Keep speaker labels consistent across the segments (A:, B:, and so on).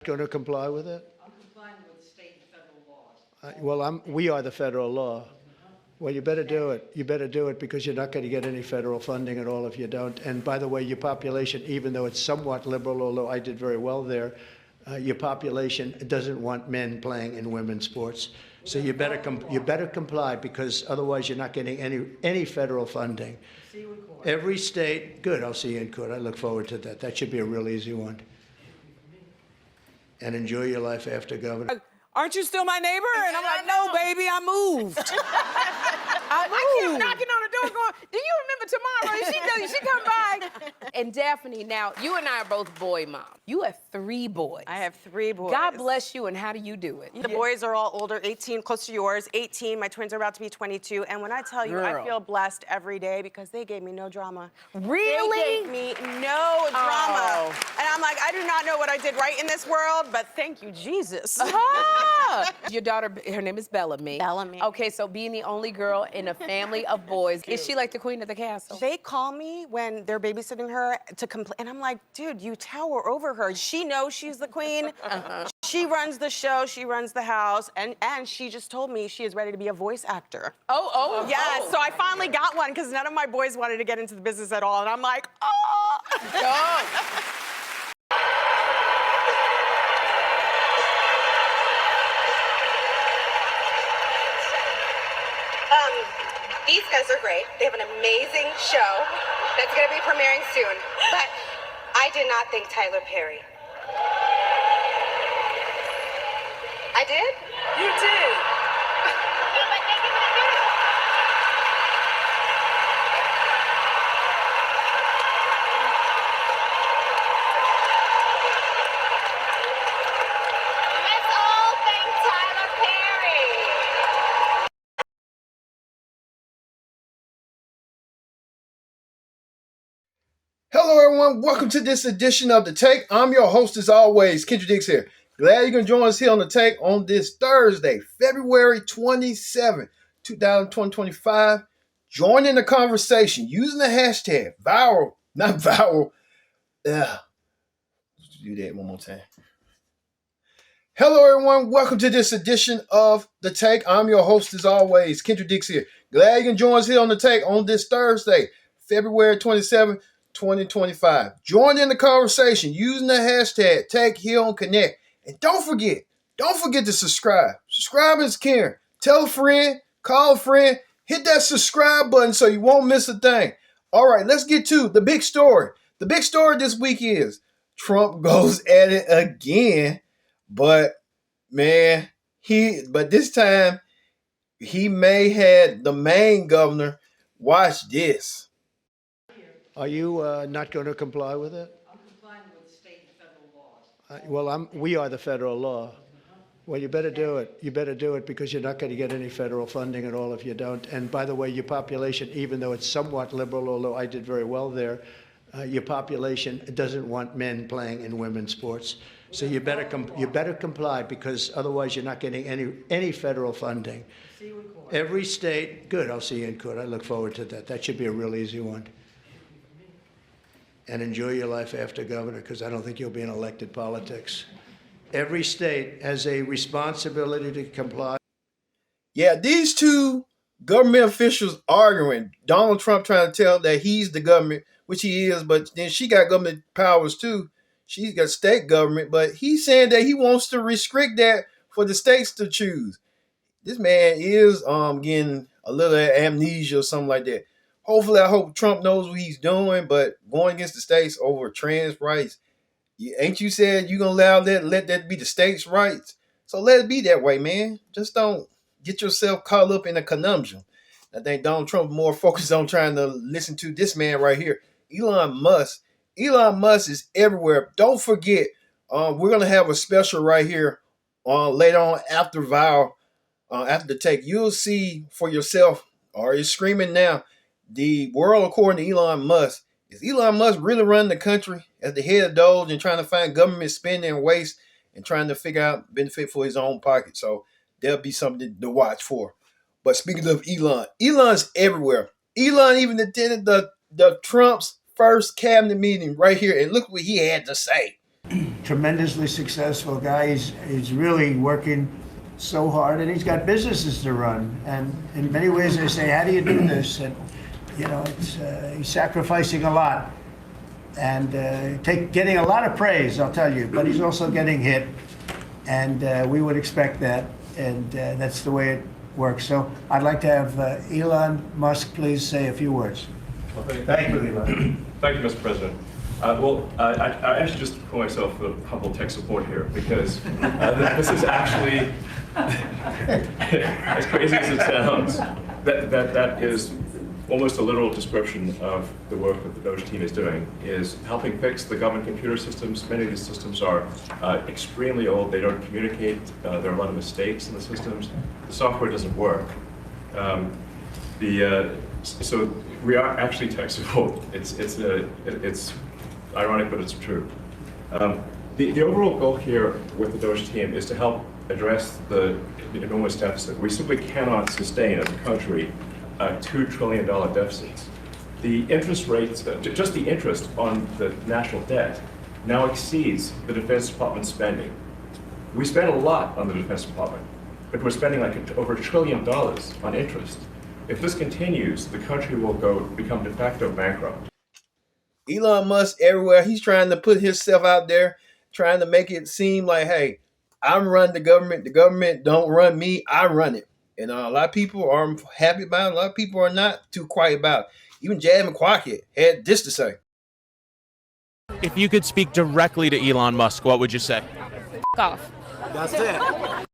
A: Going to comply with it?
B: I'm complying with state and federal laws.
A: We are the federal law. Well, you better do it. You better do it because you're not going to get any federal funding at all if you don't. And by the way, your population, even though it's somewhat liberal, although I did very well there, your population doesn't want men playing in women's sports. So you better comply because otherwise you're not getting any federal funding.
B: See you in court.
A: Every state, good, I'll see you in court. I look forward to that. That should be a real easy one. And enjoy your life after governor.
C: Aren't you still my neighbor? And I'm like, no, baby, I moved.
D: I keep knocking on the door going, do you remember Tamara? She come by. And Daphne, now, you and I are both boy moms. You have 3 boys.
C: I have 3 boys.
D: God bless you, and how do you do it?
C: The boys are all older, 18, close to yours, 18. My twins are about to be 22. And when I tell you, I feel blessed every day because they gave me no drama.
D: Really?
C: They gave me no drama. And I'm like, I do not know what I did right in this world, but thank you, Jesus.
D: Your daughter, her name is Bellamy.
C: Bellamy.
D: Okay, so being the only girl in a family of boys, is she like the queen of the castle?
C: They call me when they're babysitting her to complain, and I'm like, dude, you tower over her. She knows she's the queen. She runs the show, she runs the house, and she just told me she is ready to be a voice actor. Yeah, so I finally got one because none of my boys wanted to get into the business at all, and I'm like, oh.
E: These guys are great. They have an amazing show that's going to be premiering soon. But I did not think Tyler Perry. I did?
B: You did.
E: Let's all thank Tyler Perry.
F: Hello, everyone. Welcome to this edition of The Take. I'm your host, as always, Kendra Dix here. Glad you can join us here on The Take on this Thursday, February 27, 2025. Join in the conversation using the hashtag viral, not viral. Let's do that one more time. Hello, everyone. Welcome to this edition of The Take. I'm your host, as always, Kendra Dix here. Glad you can join us here on The Take on this Thursday, February 27, 2025. Join in the conversation using the hashtag TakeHealConnect. And don't forget to subscribe. Subscribe is caring. Tell a friend, call a friend, hit that subscribe button so you won't miss a thing. All right, let's get to the big story. The big story this week is Trump goes at it again, but this time he may have the Maine governor. Watch this.
A: Are you not going to comply with it?
B: I'm complying with state and federal laws.
A: We are the federal law. Well, you better do it. You better do it because you're not going to get any federal funding at all if you don't. And by the way, your population, even though it's somewhat liberal, although I did very well there, your population doesn't want men playing in women's sports. So you better comply because otherwise you're not getting any federal funding.
B: See you in court.
A: Every state, good, I'll see you in court. I look forward to that. That should be a real easy one. And enjoy your life after governor because I don't think you'll be in elected politics. Every state has a responsibility to comply.
F: Yeah, these two government officials arguing. Donald Trump trying to tell that he's the government, which he is, but then she got government powers too. She's got state government, but he's saying that he wants to restrict that for the states to choose. This man is getting a little amnesia or something like that. Hopefully, I hope Trump knows what he's doing, but going against the states over trans rights, ain't you said you're going to let that be the states' rights? So let it be that way, man. Just don't get yourself caught up in a conundrum. I think Donald Trump more focused on trying to listen to this man right here, Elon Musk. Elon Musk is everywhere. Don't forget, we're going to have a special right here later on after the take. You'll see for yourself, or you're screaming now, the world according to Elon Musk. Is Elon Musk really running the country as the head of Doge and trying to find government spending and waste and trying to figure out benefit for his own pocket? So there'll be something to watch for. But speaking of Elon, Elon's everywhere. Elon even attended the Trump's first cabinet meeting right here, and look what he had to say.
A: tremendously successful guy. He's really working so hard, and he's got businesses to run. And in many ways, they say, "How do you do this?" And he's sacrificing a lot and getting a lot of praise, I'll tell you. But he's also getting hit, and we would expect that, and that's the way it works. So I'd like to have Elon Musk please say a few words.
G: Well,
A: Thank you, Elon.
G: Thank you, Mr. President. I actually just call myself a humble tech support here because this is actually, as crazy as it sounds, that is almost a literal description of the work that the Doge team is doing, is helping fix the government computer systems. Many of these systems are extremely old. They don't communicate. There are a lot of mistakes in the systems. The software doesn't work. So we are actually tech support. It's ironic, but it's true. The overall goal here with the Doge team is to help address the enormous deficit. We simply cannot sustain as a country $2 trillion deficits. The interest rates, just the interest on the national debt, now exceeds the Defense Department spending. We spend a lot on the Defense Department, but we're spending over $1 trillion on interest. If this continues, the country will become de facto bankrupt.
F: Elon Musk everywhere. He's trying to put himself out there, trying to make it seem like, hey, I'm running the government. The government don't run me. I run it. And a lot of people are happy about it. A lot of people are not too quiet about it. Even Jad McQuackett had this to say.
H: If you could speak directly to Elon Musk, what would you say?
D: Off.
A: That's it.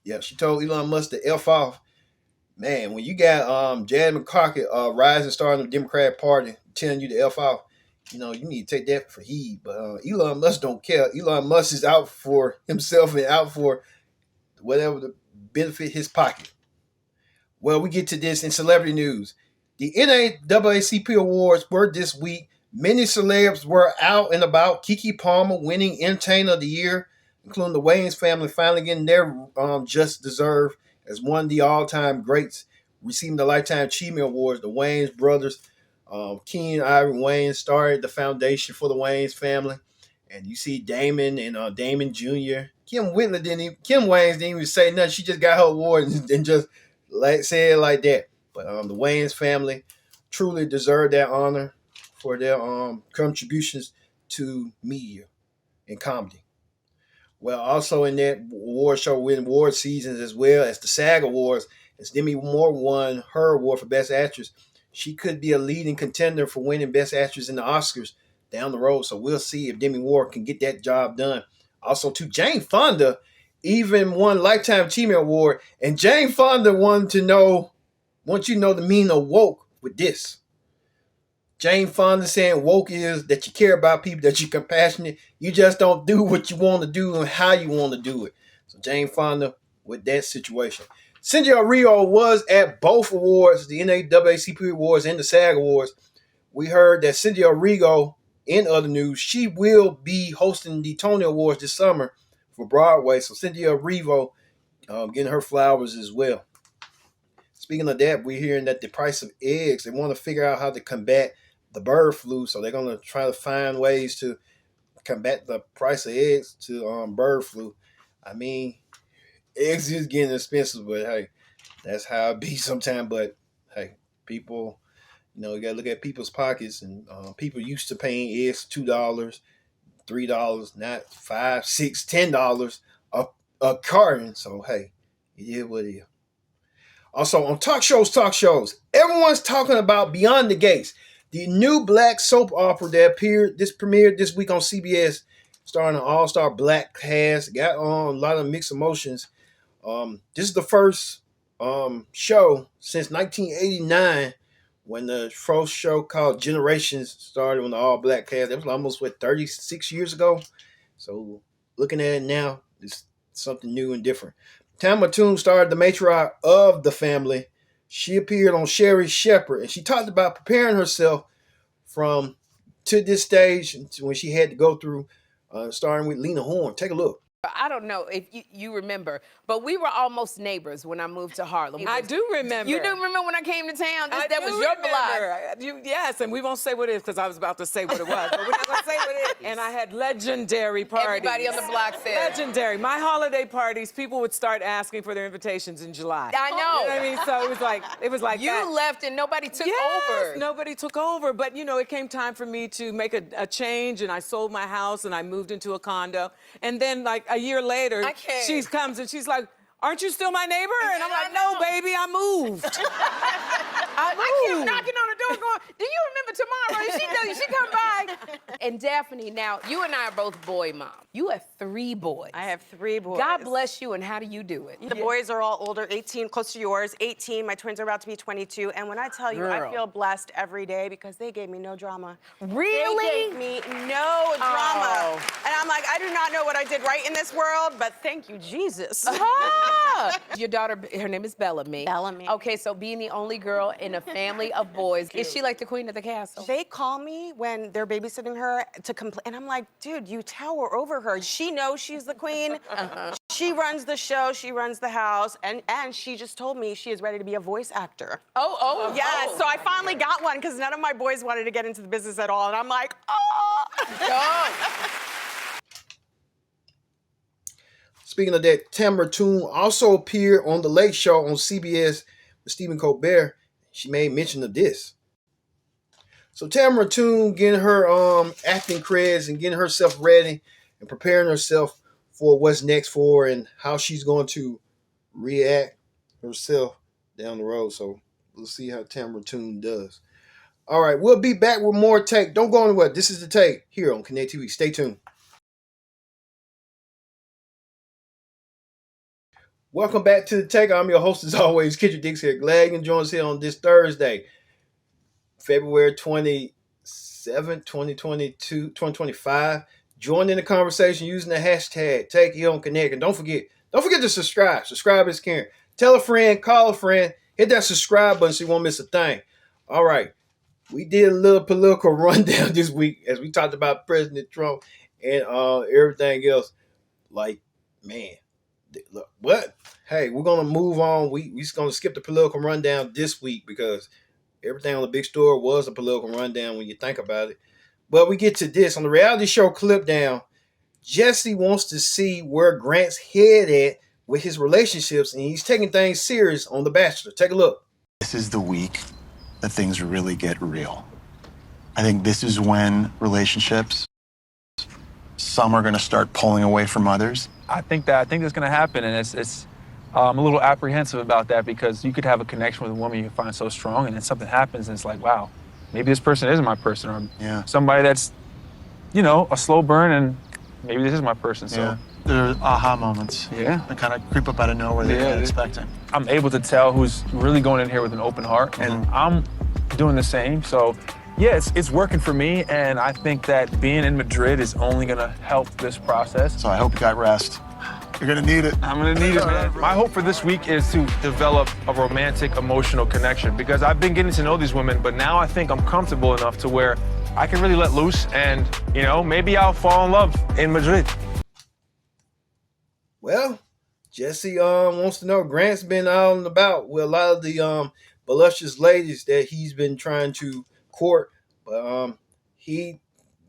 F: Yeah, she told Elon Musk to F off. Man, when you got Jad McQuackett, rising star in the Democratic Party, telling you to F off, you need to take that for heed. But Elon Musk don't care. Elon Musk is out for himself and out for whatever to benefit his pocket. Well, we get to this in celebrity news. The NAACP Awards were this week. Many celebs were out and about. Keke Palmer winning Entertainer of the Year, including the Wayans family finally getting their just deserved as one of the all-time greats, receiving the Lifetime Achievement Awards. The Wayans brothers, Ken and Ivory Wayans, started the foundation for the Wayans family. And you see Damon and Damon Jr. Kim Wayans didn't even say nothing. She just got her award and just say it like that. But the Wayans family truly deserve that honor for their contributions to media and comedy. Well, also in that award show, winning award seasons as well as the SAG Awards, as Demi Moore won her award for Best Actress. She could be a leading contender for winning Best Actress in the Oscars down the road. So we'll see if Demi Moore can get that job done. Also, too, Jane Fonda even won Lifetime Achievement Award, and Jane Fonda wants you to know the meaning of woke with this. Jane Fonda saying woke is that you care about people, that you're compassionate. You just don't do what you want to do and how you want to do it. So Jane Fonda with that situation. Cynthia Erivo was at both awards, the NAACP Awards and the SAG Awards. We heard that Cynthia Erivo, in other news, she will be hosting the Tony Awards this summer for Broadway. So Cynthia Erivo getting her flowers as well. Speaking of that, we're hearing that the price of eggs, they want to figure out how to combat the bird flu. So they're going to try to find ways to combat the price of eggs to bird flu. I mean, eggs is getting expensive, but hey, that's how it be sometimes. But hey, people, you got to look at people's pockets, and people used to paying eggs $2, $3, not $5, $6, $10 a carton. So hey, it is what it is. Also on talk shows, everyone's talking about Beyond the Gates, the new black soap opera that premiered this week on CBS, starring an all-star black cast. Got a lot of mixed emotions. This is the first show since 1989 when the first show called Generations started on the all-black cast. That was almost 36 years ago. So looking at it now, it's something new and different. Tamara starred the matriarch of the family. She appeared on Sherry Shepherd, and she talked about preparing herself to this stage when she had to go through starting with Lena Horne. Take a look.
D: I don't know if you remember, but we were almost neighbors when I moved to Harlem.
I: I do remember.
D: You do remember when I came to town? That was
I: do
D: your
I: remember. Yes, and we won't say what it is because I was about to say what it was, but we're not going to say what it is. And I had legendary parties.
D: Everybody on the block said.
I: Legendary. My holiday parties, people would start asking for their invitations in July.
D: I know.
I: You know what I mean? So it was like
D: you
I: that.
D: left and nobody took
I: Yes,
D: over.
I: nobody took over, but you know, it came time for me to make a change, and I sold my house and I moved into a condo. And then like a year later, she comes and she's like, "Aren't you still my neighbor?" And I'm like, "No, baby, I moved."
D: I keep knocking on the door going, "Do you remember Tamara? She come by." And Daphne, now, you and I are both boy moms. You have 3 boys.
C: I have 3 boys.
D: God bless you, and how do you do it?
C: The boys are all older, 18, close to yours, 18. My twins are about to be 22. And when I tell you, I feel blessed every day because they gave me no drama.
D: Really?
C: They gave me no drama. And I'm like, I do not know what I did right in this world, but thank you, Jesus.
D: Your daughter, her name is Bellamy.
C: Bellamy.
D: Okay, so being the only girl in a family of boys, is she like the queen of the castle?
C: They call me when they're babysitting her to complain. And I'm like, dude, you tower over her. She knows she's the queen. She runs the show. She runs the house. And she just told me she is ready to be a voice actor. Yeah, so I finally got one because none of my boys wanted to get into the business at all. And I'm like,
F: Speaking of that, Tamara Tunie also appeared on The Late Show on CBS with Stephen Colbert. She made mention of this. So Tamara Tunie getting her acting creds and getting herself ready and preparing herself for what's next for her and how she's going to react herself down the road. So we'll see how Tamara Tunie does. All right, we'll be back with more Take. Don't go anywhere. This is The Take here on Connect TV. Stay tuned. Welcome back to The Take. I'm your host, as always, Kendrick Dix here. Glad you can join us here on this Thursday, February 27, 2025. Join in the conversation using the hashtag Take Here on Connect. And don't forget to subscribe. Subscribe is caring. Tell a friend, call a friend, hit that subscribe button so you won't miss a thing. All right. We did a little political rundown this week as we talked about President Trump and everything else. Like, man. Look, what? Hey, we're gonna move on. We just gonna skip the political rundown this week because everything on the big story was a political rundown when you think about it. But we get to this on the reality show Clip Down. Jesse wants to see where Grant's head at with his relationships, and he's taking things serious on The Bachelor. Take a look.
J: This is the week that things really get real. I think this is when relationships, some are going to start pulling away from others.
K: I think that's going to happen, and it's I'm a little apprehensive about that because you could have a connection with a woman you find so strong, and then something happens, and it's like, wow, maybe this person isn't my person, or somebody that's, a slow burn, and maybe this is my person. So
J: there are aha moments.
K: Yeah,
J: that kind of creep up out of nowhere that you're not expecting.
K: I'm able to tell who's really going in here with an open heart, and I'm doing the same. So. Yeah, it's working for me, and I think that being in Madrid is only gonna help this process.
J: So I hope you got rest. You're gonna need it.
K: I'm gonna need it, man. My hope for this week is to develop a romantic, emotional connection because I've been getting to know these women, but now I think I'm comfortable enough to where I can really let loose and, maybe I'll fall in love in Madrid.
F: Well, Jesse wants to know Grant's been out and about with a lot of the voluptuous ladies that he's been trying to court, but he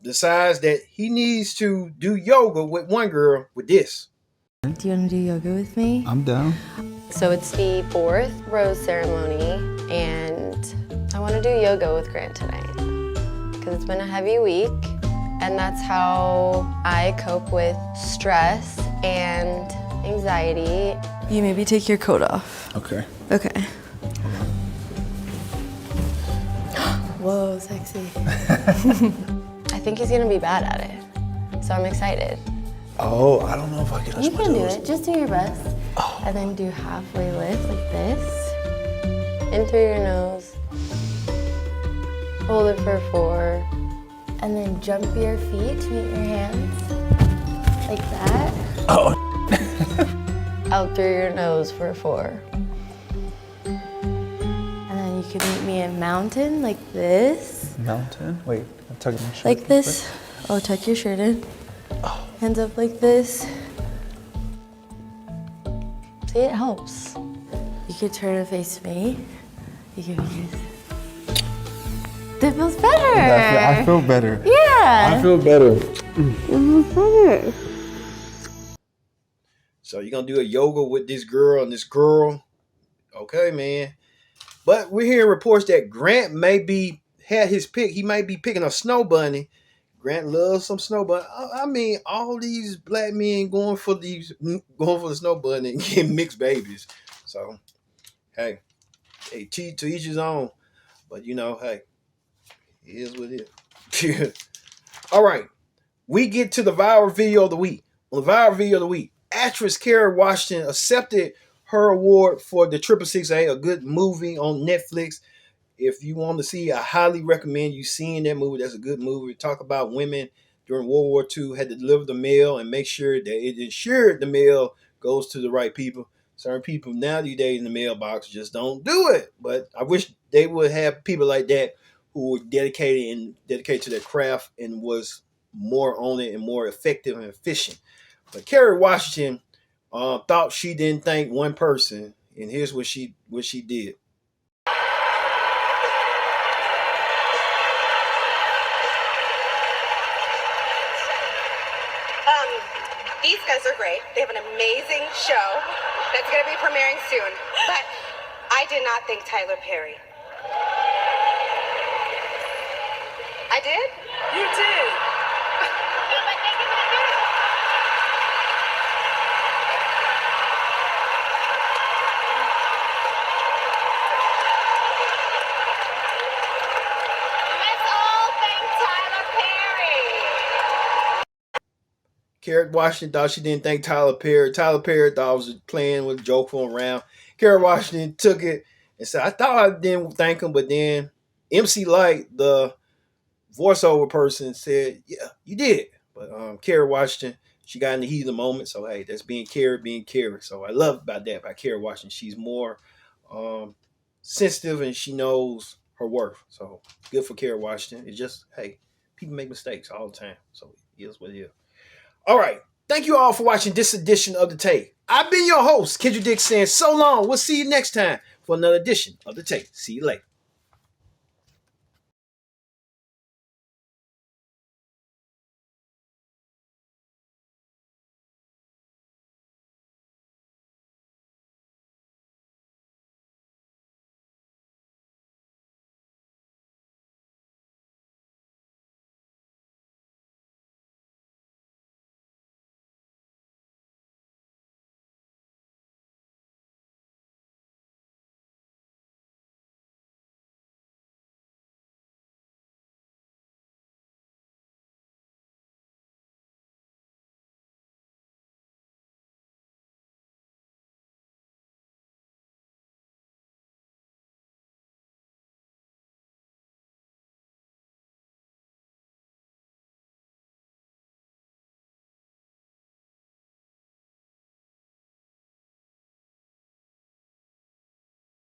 F: decides that he needs to do yoga with one girl with this.
L: Do you want to do yoga with me?
M: I'm down.
L: So it's the 4th rose ceremony, and I want to do yoga with Grant tonight because it's been a heavy week, and that's how I cope with stress and anxiety. You maybe take your coat off.
M: Okay.
L: Okay. Whoa, sexy. I think he's gonna be bad at it, so I'm excited.
M: Oh, I don't know if I can.
L: You can do it. Just do your best. Oh. And then do halfway lift like this. In through your nose. Hold it for 4. And then jump your feet to meet your hands. Like that.
M: Oh.
L: Out through your nose for 4. You can meet me in mountain like this.
M: Mountain? Wait, I'm tucking my shirt.
L: Like this. Oh, tuck your shirt in.
M: Oh.
L: Hands up like this. See, it helps. You could turn and face me. You could That feels better.
M: I feel better.
L: Yeah.
M: I feel better.
F: So you're gonna do a yoga with this girl and this girl. Okay, man. But we're hearing reports that Grant had his pick. He might be picking a snow bunny. Grant loves some snow bunny. I mean, all these black men going for the snow bunny and getting mixed babies. So, hey, to each his own. But hey, it is what it is. All right, we get to the viral video of the week. On the viral video of the week, actress Kerry Washington accepted her award for the 666, a good movie on Netflix. If you want to see, I highly recommend you seeing that movie. That's a good movie. Talk about women during World War II had to deliver the mail and make sure that it ensured the mail goes to the right people. Certain people nowadays in the mailbox just don't do it. But I wish they would have people like that who were dedicated to their craft and was more on it and more effective and efficient. But Kerry Washington thought she didn't thank one person, and here's what she did.
E: These guys are great. They have an amazing show that's going to be premiering soon. But I did not thank Tyler Perry. I did?
B: You did.
E: Let's all thank Tyler Perry.
F: Kerry Washington thought she didn't thank Tyler Perry. Tyler Perry thought I was playing with joking around. Kerry Washington took it and said, I thought I didn't thank him, but then MC Light, the voiceover person, said, yeah, you did. But Kerry Washington, she got in the heat of the moment. So, hey, that's being Kerry. So I love about that, about Kerry Washington. She's more sensitive and she knows her worth. So good for Kerry Washington. It's just, hey, people make mistakes all the time. So it is what it is. All right. Thank you all for watching this edition of The Take. I've been your host, Kendrick Dick, saying so long. We'll see you next time for another edition of The Take. See you later.